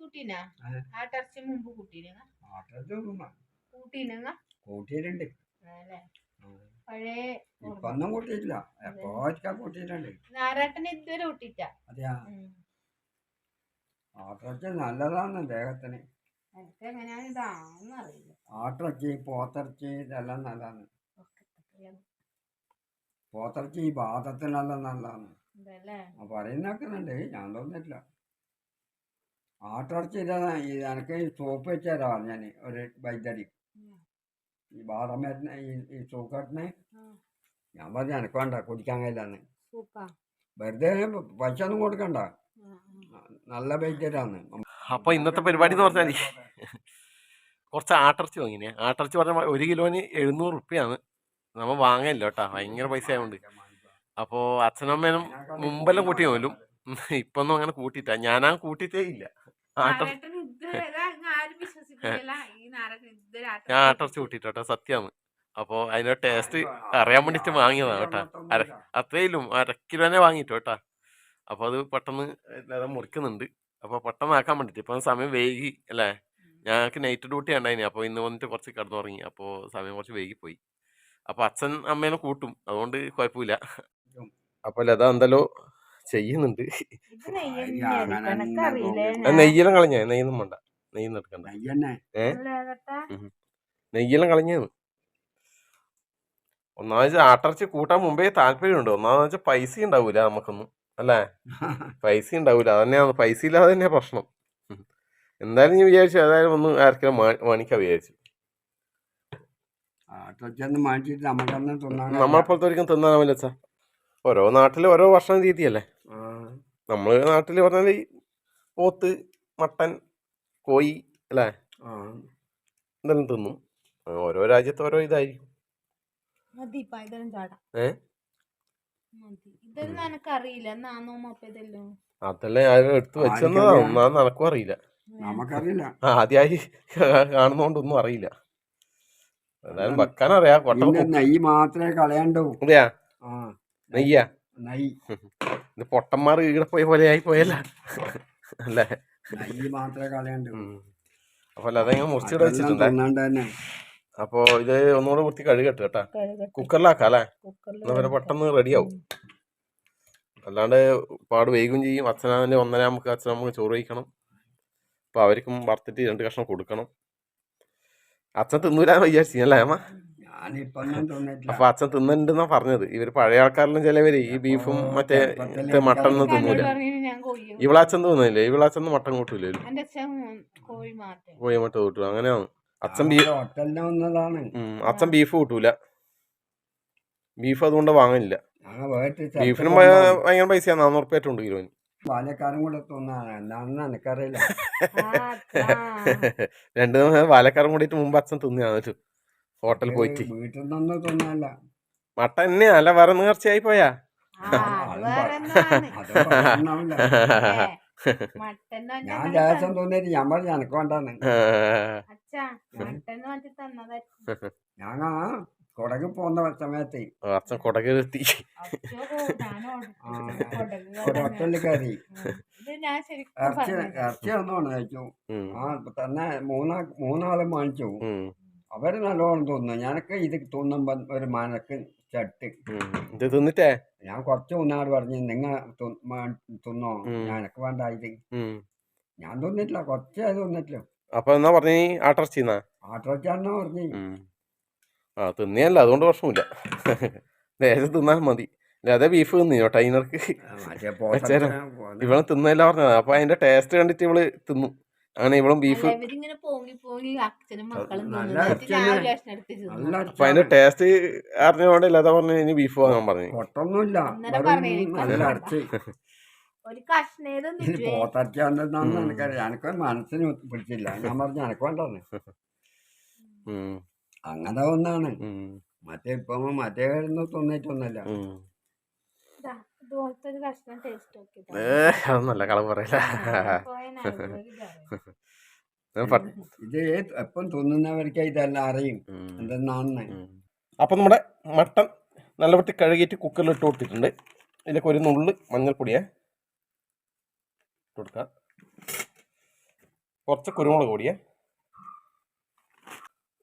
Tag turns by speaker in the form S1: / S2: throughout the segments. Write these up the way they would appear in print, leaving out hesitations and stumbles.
S1: കൂട്ടീനാ ആട്ടിറച്ചി മുമ്പ് കൂട്ടീനാ കൂട്ടീനാ
S2: കൂട്ടിയിട്ടുണ്ട്
S1: പഴയ
S2: ഇപ്പൊന്നും കൂട്ടിയിട്ടില്ല എപ്പോഴൊക്കെ കൂട്ടിയിട്ടുണ്ട്
S1: നാരാട്ടന് ഇതുവരെ കൂട്ടിട്ടാ
S2: അതെയാ ആട്ടിറച്ചി നല്ലതാണ് ദേഹത്തിന് ആട്ടിറച്ചി പോത്തിറച്ചി ഇതെല്ലാം നല്ലതാണ് പോത്തിറച്ചി ഈ പാത്രത്തിനെല്ലാം നല്ലതാണ് പറയുന്നൊക്കെയുണ്ട് ഞാൻ തോന്നിട്ടില്ല ആട്ടിറച്ചി എനക്ക് സോപ്പ് വെച്ചാരാ ഞാൻ ഒരു വൈദ്യടി ഈ ബാദം മരുന്ന് ഈ സൂക്കട്ടിന് ഞാൻ പറഞ്ഞു എനക്ക് വേണ്ട കുടിക്കാൻ കഴിയില്ലാന്ന് വെറുതെ പൈസ ഒന്നും കൊടുക്കണ്ട നല്ല വൈദ്യരാന്ന്.
S3: അപ്പൊ ഇന്നത്തെ പരിപാടി എന്ന് പറഞ്ഞാൽ കുറച്ച് ആട്ടിറച്ചി വാങ്ങിനെ. ആട്ടിറച്ചി പറഞ്ഞാൽ 1 കിലോന് 700 റുപ്യാണ്. നമ്മൾ വാങ്ങലില്ല കേട്ടാ, ഭയങ്കര പൈസ ആയതുകൊണ്ട്. അപ്പോൾ അച്ഛനമ്മേനും മുമ്പെല്ലാം കൂട്ടി പോലും ഇപ്പൊന്നും അങ്ങനെ കൂട്ടിയിട്ട. ഞാനാ കൂട്ടിയിട്ടേ ഇല്ല. ഞാൻ ആട്ടിറച്ചി കൂട്ടിട്ടോ സത്യമാണ്. അപ്പോൾ അതിന്റെ ടേസ്റ്റ് അറിയാൻ വേണ്ടിട്ട് വാങ്ങിയതാണ് കേട്ടാ. അത്രയിലും 1/2 കിലോനെ വാങ്ങിട്ടോ കേട്ടാ. അപ്പോൾ അത് പെട്ടെന്ന് എല്ലാവരും മുറിക്കുന്നുണ്ട്. അപ്പോൾ പെട്ടെന്ന് ആക്കാൻ വേണ്ടിയിട്ട് ഇപ്പം സമയം വൈകി അല്ലേ. ഞങ്ങൾക്ക് നൈറ്റ് ഡ്യൂട്ടി ഉണ്ടായിനി. അപ്പോൾ ഇന്ന് വന്നിട്ട് കുറച്ച് കിടന്നുറങ്ങി. അപ്പോൾ സമയം കുറച്ച് വൈകിപ്പോയി. അപ്പോൾ അച്ഛൻ അമ്മേനെ കൂട്ടും, അതുകൊണ്ട് കുഴപ്പമില്ല. അപ്പോൾ ലത എന്തല്ലോ ചെയ്യുന്നുണ്ട്. നെയ്യെല്ലാം കളഞ്ഞ, നെയ്യൊന്നും വേണ്ട, നെയ്യൊന്നും എടുക്കണ്ട. നെയ്യെല്ലാം കളഞ്ഞാണ്. ഒന്നാമത് ആട്ടിറച്ചി കൂട്ടാൻ മുമ്പേ താല്പര്യമുണ്ട്. ഒന്നാമെന്ന് വെച്ചാൽ പൈസ ഉണ്ടാവൂല നമുക്കൊന്നും അല്ലേ. പൈസ ഉണ്ടാവൂല, അതന്നെയാണ്. പൈസ ഇല്ലാതെ തന്നെയാ പ്രശ്നം. എന്തായാലും ഞാൻ വിചാരിച്ചു ഏതായാലും ഒന്ന് ആർക്കെങ്കിലും വാങ്ങിക്കാൻ വിചാരിച്ചു. നമ്മളെപ്പോലത്തെ ഒരിക്കലും തിന്നാനാവില്ല അച്ഛാ. ഓരോ നാട്ടിൽ ഓരോ ഭക്ഷണ രീതിയല്ലേ. നമ്മളെ നാട്ടിൽ പറഞ്ഞാൽ പോത്ത്, മട്ടൻ, കോഴി അല്ലേ, ഇതെല്ലാം തിന്നും. ഓരോ രാജ്യത്ത് ഓരോ ഇതായിരിക്കും. അതല്ലേ ഞാൻ എടുത്ത് വെച്ചെന്നതാ. ഒന്നാന്ന് എനക്കും അറിയില്ല,
S2: നമുക്കറിയില്ല.
S3: ആദ്യമായി കാണുന്നോണ്ടൊന്നും അറിയില്ല. എന്തായാലും വെക്കാനറിയാ.
S2: നെയ്യ് മാത്രമേ കളയണ്ടൂ.
S3: അതെയാ, നെയ്യാ.
S2: നെയ്യ്
S3: ഇത് പൊട്ടന്മാർ ഈടെ പോയ പോലെ ആയി പോയല്ല അല്ലേ.
S2: നെയ്യ് മാത്രമേ കളയണ്ടൂ.
S3: അപ്പൊ അതങ്ങനെ മുറിച്ചിട വെച്ചിട്ടുണ്ട്. അപ്പൊ ഇത് ഒന്നുകൂടെ വൃത്തി കഴുകട്ടെ കേട്ടാ. കുക്കറിലാക്കാം അല്ലേ, എന്നാ പിന്നെ പെട്ടെന്ന് റെഡിയാവും. അല്ലാണ്ട് പാട് വൈകും ചെയ്യും. അച്ഛനാണെങ്കിൽ 1:30 അച്ഛനമ്മക്ക് ചോറ് കഴിക്കണം. അപ്പൊ അവർക്കും വറുത്തിട്ട് 2 കഷ്ണം കൊടുക്കണം. അച്ഛൻ തിന്നൂലാന്ന് വിചാരിച്ചല്ലേ അമ്മ. അപ്പൊ അച്ഛൻ തിന്നുണ്ടെന്നാ പറഞ്ഞത്. ഇവര് പഴയ ആൾക്കാരെല്ലാം ചിലവര് ഈ ബീഫും മറ്റേ മട്ടനൊന്നും തിന്നൂല. ഇവളച്ഛൻ തിന്നില്ലേ, ഇവളച്ഛൻ മട്ടൻ കൂട്ടൂലല്ലോ, കോഴി മട്ട കൂട്ടൂ. അങ്ങനെയാണ്. അച്ഛൻ ബീഫ് കൂട്ടൂല. ബീഫ് അതുകൊണ്ട് വാങ്ങലില്ല. ബീഫിനും ഭയങ്കര പൈസയാണ്. 400 റുപ്യ ഉണ്ട് കിലോന്.
S2: പാലക്കാരും കൂടെ എന്താണെന്ന് എനിക്കറിയില്ല.
S3: 2 പാലക്കാരും കൂടിയിട്ട് മുമ്പ് അച്ഛൻ തിന്നാ ഹോട്ടലിൽ പോയിട്ട്.
S2: വീട്ടിൽ നിന്നൊന്നും തിന്നല്ല.
S3: മട്ടൻ തന്നെയാ അല്ല വേറെ നേർച്ചയായി പോയാ.
S2: ഞാൻ ദേശം തോന്നിയിട്ട് ഞാൻ പറഞ്ഞു എനക്ക് വേണ്ടാന്ന്. ഞാൻ കൊടക് പോകുന്ന സമയത്ത്
S3: അച്ഛൻ കൊടകെത്തി
S2: ഹോട്ടലിൽ കയറി ഇറച്ചി ഒന്നുമാണ് കഴിച്ചു. തന്നെ മൂന്നാളും വാങ്ങിച്ചു. അവര് നല്ലോണം തോന്നുന്നു. ഞാനൊക്കെ ഇത് തോന്നുമ്പോ ഒരു മനക്ക് ചട്ട്
S3: തിന്നിട്ടേ
S2: ഞാൻ കുറച്ച് മുന്നാട് പറഞ്ഞു നിങ്ങൾ തിന്നോ, ഞാനൊക്കെ വേണ്ട ഇത്. ഞാൻ തിന്നിട്ടില്ല, കുറച്ചേ തിന്നിട്ടില്ല.
S3: അപ്പൊ എന്നാ പറഞ്ഞ
S2: ആട്ടിറച്ചാണെന്നാ പറഞ്ഞു.
S3: തിന്നിയല്ല, അതുകൊണ്ട് പ്രശ്നമില്ല. ദേശം തിന്നാൽ മതി. അതെ ബീഫ് തിന്നിയോ ടൈനർക്ക് ഇവള് തിന്നല്ല പറഞ്ഞത്. അപ്പൊ അതിന്റെ ടേസ്റ്റ് കണ്ടിട്ട് ഇവള് തിന്നു. അങ്ങനെ ഇവളും ബീഫ്. അപ്പൊ അതിന്റെ ടേസ്റ്റ് അറിഞ്ഞോണ്ടല്ല അതാ പറഞ്ഞു ഇനി ബീഫ് വാങ്ങാൻ പറഞ്ഞു.
S2: പൊട്ടൊന്നുമില്ല, നല്ല ഇറച്ചി. പോത്തിറച്ചിയാണെന്നാണ് എനിക്കറിയാം. എനക്ക് മനസ്സിന് പിടിച്ചില്ല. ഞാൻ പറഞ്ഞു എനക്ക് വേണ്ടെന്ന്. അങ്ങനെ ഒന്നാണ്. മറ്റേ ഇപ്പൊ മറ്റേ തിന്നിട്ടൊന്നല്ല.
S3: അതൊന്നല്ല കളവ് പറയല.
S2: ഇത് എപ്പം തിന്നുന്നവർക്ക് ഇതെല്ലാം അറിയും എന്തെന്നാന്ന്.
S3: അപ്പൊ നമ്മുടെ മട്ടൻ നല്ല വൃത്തി കഴുകിയിട്ട് കുക്കറിൽ ഇട്ട് കൊടുത്തിട്ടുണ്ട്. ഇതിലേക്ക് ഒരു നുള്ള് മഞ്ഞൾപ്പൊടിയെ ഇട്ട് കൊടുക്കാം. കുറച്ച് കുരുമുളക് പൊടിയേ,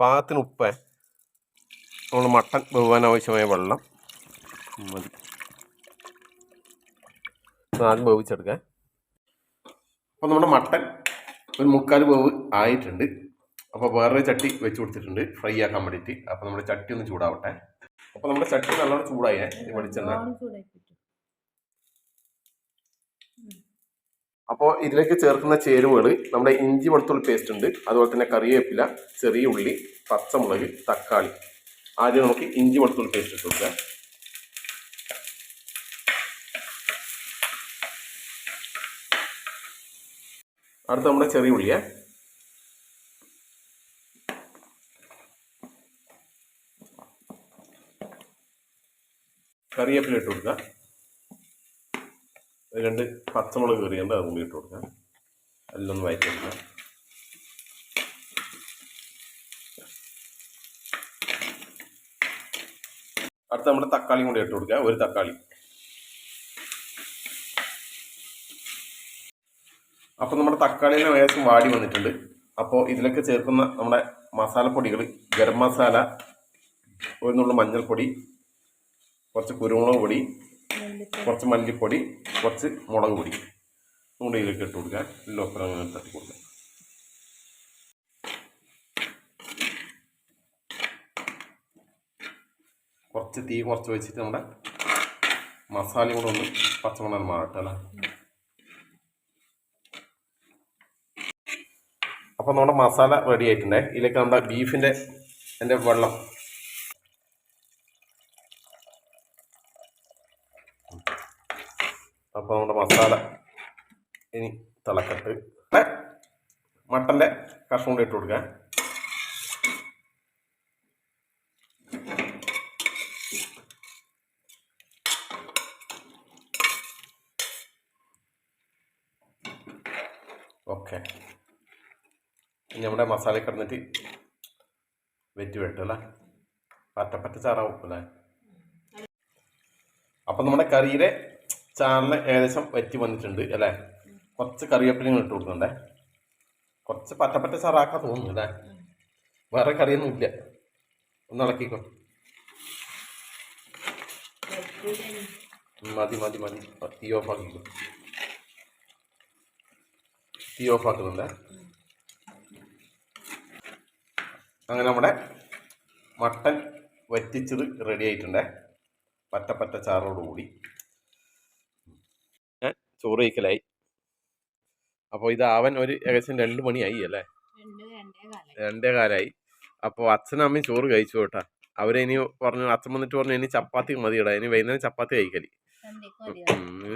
S3: പാകത്തിന് ഉപ്പ്, നമ്മൾ മട്ടൻ വേവാൻ ആവശ്യമായ വെള്ളം മതി. ആദ്യം വേവിച്ചെടുക്കാം. അപ്പോൾ നമ്മുടെ മട്ടൻ ഒരു 3/4 വേവ് ആയിട്ടുണ്ട്. അപ്പോൾ വേറൊരു ചട്ടി വെച്ച് കൊടുത്തിട്ടുണ്ട് ഫ്രൈ ആക്കാൻ വേണ്ടിയിട്ട്. അപ്പോൾ നമ്മുടെ ചട്ടി ഒന്ന് ചൂടാവട്ടെ. അപ്പോൾ നമ്മുടെ ചട്ടി നല്ലോണം ചൂടായേ വെളിച്ചെണ്ണ. അപ്പോൾ ഇതിലേക്ക് ചേർക്കുന്ന ചേരുവകൾ നമ്മുടെ ഇഞ്ചി വെളുത്തുള്ളി പേസ്റ്റ് ഉണ്ട്, അതുപോലെ തന്നെ കറിവേപ്പില, ചെറിയ ഉള്ളി, പച്ചമുളക്, തക്കാളി. ആദ്യം നമുക്ക് ഇഞ്ചി വെളുത്തുള്ളി പേസ്റ്റ് ഇട്ട് കൊടുക്കാം. അടുത്ത നമ്മുടെ ചെറിയ ഉള്ളിയെ, കറിവേപ്പില ഇട്ട് കൊടുക്കുക. 2 പച്ചമുളക് കറിയുണ്ട്, അതും കൂടി ഇട്ട് കൊടുക്കുക. എല്ലാം ഒന്ന് വഴറ്റി കൊടുക്കുക. അടുത്ത നമ്മുടെ തക്കാളിയും കൂടി ഇട്ട് കൊടുക്കുക. 1 തക്കാളി. അപ്പോൾ നമ്മുടെ തക്കാളിയിലെ ഏകദേശം വാടി വന്നിട്ടുണ്ട്. അപ്പോൾ ഇതിലേക്ക് ചേർക്കുന്ന നമ്മുടെ മസാലപ്പൊടികൾ, ഗരം മസാല, 1 നുള്ളു മഞ്ഞൾപ്പൊടി, കുറച്ച് കുരുമുളക് പൊടി, കുറച്ച് മല്ലിപ്പൊടി, കുറച്ച് മുളക് പൊടി കൂടി ഇതിലേക്ക് ഇട്ട് കൊടുക്കുക. എല്ലാം അങ്ങനെ തട്ടി കൊടുക്കുക. കുറച്ച് തീ കുറച്ച് വെച്ചിട്ട് നമ്മുടെ മസാലയും കൂടെ ഒന്ന് പച്ചമണം മാറട്ടെ അല്ലേ. അപ്പോൾ നമ്മുടെ മസാല റെഡി ആയിട്ടുണ്ടേ. ഇതിലേക്ക് നമ്മുടെ ബീഫിൻ്റെ വെള്ളം, അപ്പോൾ നമ്മുടെ മസാല ഇനി തിളക്കട്ട് മട്ടൻ്റെ കഷ്ണം കൂടി ഇട്ട് കൊടുക്കുക. ഓക്കെ, ഇനി നമ്മുടെ മസാല കിടന്നിട്ട് വെറ്റ് വെട്ടല്ലേ, പറ്റ ചാറാവും അല്ലേ. അപ്പം നമ്മുടെ കറിയിലെ ചാറിന് ഏകദേശം വറ്റി വന്നിട്ടുണ്ട് അല്ലേ. കുറച്ച് കറിവേപ്പിലയും ഇട്ട് കൊടുക്കണ്ടേ. കുറച്ച് പറ്റ ചാറാക്കാൻ തോന്നുന്നു അല്ലേ. വേറെ കറിയൊന്നും ഇല്ല. ഒന്ന് ഇളക്കിക്കോ. മതി. തീ ഓഫാക്കിക്കോ. തീ ഓഫാക്കുന്നുണ്ടേ. അങ്ങനെ നമ്മുടെ മട്ടൻ വറ്റിച്ചത് റെഡി ആയിട്ടുണ്ടേ, പറ്റ ചാറോടുകൂടി. ചോറ് കഴിക്കലായി. അപ്പോൾ ഇതാവൻ ഒരു ഏകദേശം 2 മണിയായി അല്ലേ, 2 കാലായി. അപ്പോൾ അച്ഛനും അമ്മയും ചോറ് കഴിച്ചു കേട്ടാ. അവരിനി പറഞ്ഞു, അച്ഛൻ വന്നിട്ട് പറഞ്ഞു ഇനി ചപ്പാത്തി മതി ഇടാ, ഇനി വൈകുന്നേരം ചപ്പാത്തി കഴിക്കല്.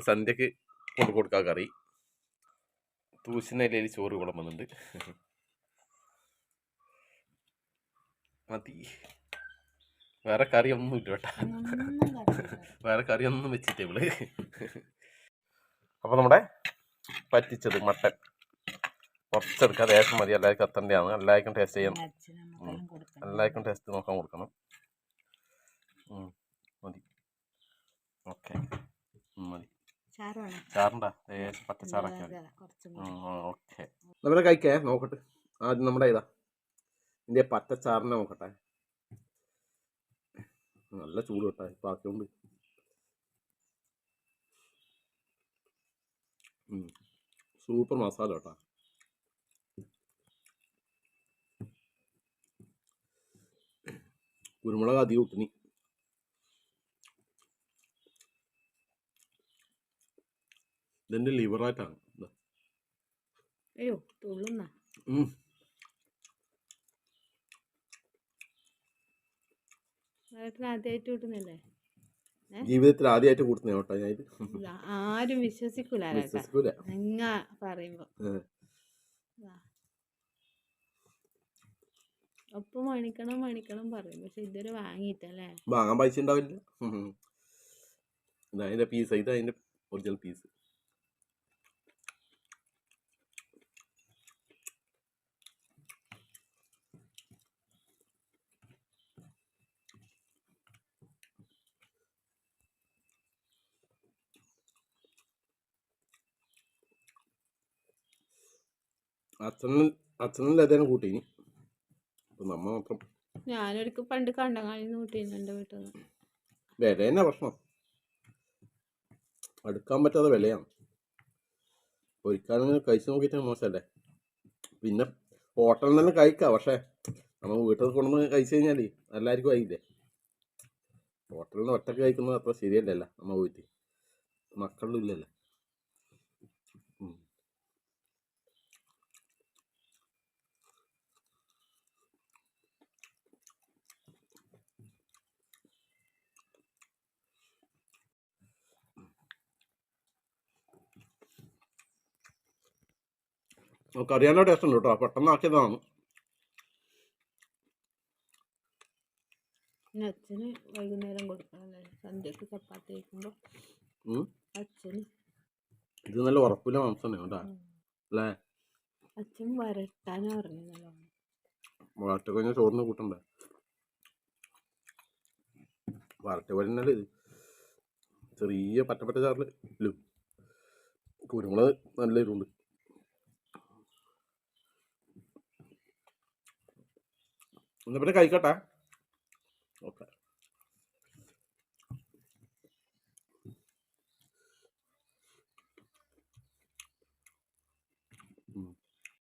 S3: സന്ധ്യക്ക് കൊണ്ട് കൊടുക്കാൻ കറി. തൂശിനയിൽ ചോറ് കുളമ്പുന്നുണ്ട്. മതി, വേറെ കറിയൊന്നും ഇല്ല കേട്ടാ. വേറെ കറിയൊന്നും വെച്ചിട്ടേ ഇവള്. അപ്പോൾ നമ്മുടെ പറ്റിച്ചത് മട്ടൻ കുറച്ചെടുക്കുക. ദേശം മതി, എല്ലാവർക്കും എത്തേണ്ടതാണ്. എല്ലാവർക്കും ടേസ്റ്റ് ചെയ്യണം. എല്ലാവർക്കും ടേസ്റ്റ് നോക്കാൻ കൊടുക്കണം. മതി. ഓക്കെ, മതി. ചാറുണ്ടാ ദേശം പച്ചച്ചാറൊക്കെ മതി. ഓക്കെ, നമ്മളെ കഴിക്കേ നോക്കട്ടെ. ആദ്യം നമ്മുടെ ഇതാ ഇതിൻ്റെ പച്ചച്ചാറിനെ നോക്കട്ടെ. നല്ല ചൂട് കേട്ടാ ഇപ്പം ആക്കിയോണ്ട്. സൂപ്പർ മസാല കേട്ടാ. കുരുമുളക് അധികം ഇട്ടിനി. ഇതെന്റെ ലിവറായിട്ടാണ്.
S1: അയ്യോ തുള്ളുന്ന ആദ്യമായിട്ട് കിട്ടുന്നില്ലേ,
S3: ജീവിതത്തിൽ ആദ്യമായിട്ട് കൂട്ടുന്ന കേട്ടോ ഞാൻ.
S1: ആരും വിശ്വസിക്കൂല പറയുമ്പോ. ഒപ്പം മണിക്കണം പറയും, പക്ഷെ ഇതുവരെ വാങ്ങിയിട്ടല്ലേ.
S3: വാങ്ങാൻ പൈസ ഉണ്ടാവില്ല. അതിന്റെ പീസ്, ഇത് അതിന്റെ ഒറിജിനൽ പീസ്. അച്ഛനും ലതേനെ കൂട്ടീനി. അപ്പം നമ്മ മാത്രം.
S1: ഞാനൊരിക്കൽ പണ്ട് കണ്ടങ്ങാളി കൂട്ടിയിരുന്നു എൻ്റെ വീട്ടിൽ നിന്ന്.
S3: വില തന്നെ പ്രശ്നം. അടുക്കാൻ പറ്റാതെ വിലയാണ്. ഒരിക്കലും കഴിച്ച് നോക്കിയിട്ട് മോശമല്ലേ. പിന്നെ ഹോട്ടലിൽ നിന്ന് തന്നെ കഴിക്കാം. പക്ഷേ നമ്മൾ വീട്ടിൽ കൊണ്ടുവന്ന് കഴിച്ചു കഴിഞ്ഞാൽ എല്ലാവർക്കും ആയില്ലേ. ഹോട്ടലിൽ നിന്ന് ഒറ്റക്ക് കഴിക്കുന്നത് അത്ര ശരിയല്ലല്ലോ. നമ്മൾ പോയിട്ട് മക്കളിലും ഇല്ലല്ലോ. നമുക്ക് അറിയാനുള്ള ടേസ്റ്റ് ഉണ്ട് കേട്ടോ. പെട്ടെന്ന് ആക്കിയതാണ്.
S1: അച്ഛന് വൈകുന്നേരം കൊടുക്കണല്ലേ, സന്ധ്യക്ക് ചപ്പാത്തി കഴിക്കുമ്പോൾ അച്ഛന്.
S3: ഇത് നല്ല ഉറപ്പില്ല മാംസം കേട്ടാ അല്ലേ.
S1: അച്ഛൻ വരട്ടാനാ പറഞ്ഞത്. നല്ലോണം
S3: വരട്ട കഴിഞ്ഞാൽ ചോറിന് കൂട്ടണ്ടേ. വരട്ട വരുന്നല്ലേ ഇത്. ചെറിയ പറ്റപ്പറ്റ ചാറിൽ ഇല്ലും കുരുമുളക് നല്ല ഇരുണ്ട്. എന്നാ പിന്നെ കഴിക്കട്ടെ.